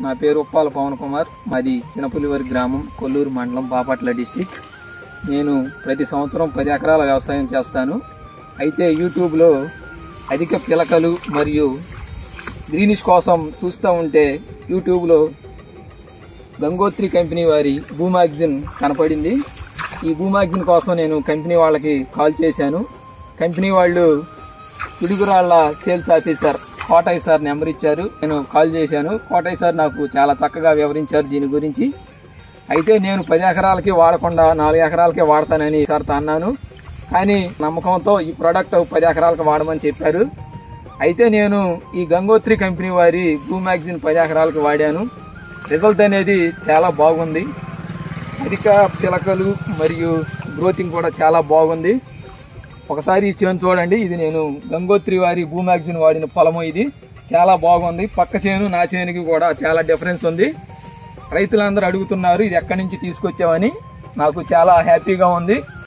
నా పేరు ఉప్పాల పవన్ కుమార్. మాది చినపులివరి గ్రామం, కొల్లూరు మండలం, బాపట్ల డిస్టిక్. నేను ప్రతి సంవత్సరం 10 ఎకరాల వ్యవసాయం చేస్తాను. అయితే యూట్యూబ్లో అధిక పిలకలు మరియు గ్రీనిష్ కోసం చూస్తూ ఉంటే యూట్యూబ్లో గంగోత్రి కంపెనీ వారి భూ మ్యాగజైన్ కనపడింది. ఈ భూ మ్యాగజైన్ కోసం నేను కంపెనీ వాళ్ళకి కాల్ చేశాను. కంపెనీ వాళ్ళు Piduguralla sales officer Kotaiah sir number ఇచ్చారు. నేను కాల్ చేశాను. కోటయ్య సార్ నాకు చాలా చక్కగా వివరించారు దీని గురించి. అయితే నేను 10 ఎకరాలకి వాడకుండా 4 ఎకరాలకే వాడతానని సార్తో అన్నాను. కానీ నమ్మకంతో ఈ ప్రోడక్ట్ 10 ఎకరాలకు వాడమని చెప్పారు. అయితే నేను ఈ గంగోత్రి కంపెనీ వారి భూ మ్యాగజైన్ 10 ఎకరాలకు వాడాను. రిజల్ట్ అనేది చాలా బాగుంది. అధిక పిలకలు మరియు గ్రోతింగ్ కూడా చాలా బాగుంది. ఒకసారి ఈ చేను చూడండి. ఇది నేను గంగోత్రి వారి భూ మ్యాగజైన్ వాడిన పొలము. ఇది చాలా బాగుంది. పక్క చేను నా చేనుకి కూడా చాలా డిఫరెన్స్ ఉంది. రైతులందరూ అడుగుతున్నారు ఇది ఎక్కడి నుంచి తీసుకొచ్చామని. నాకు చాలా హ్యాపీగా ఉంది.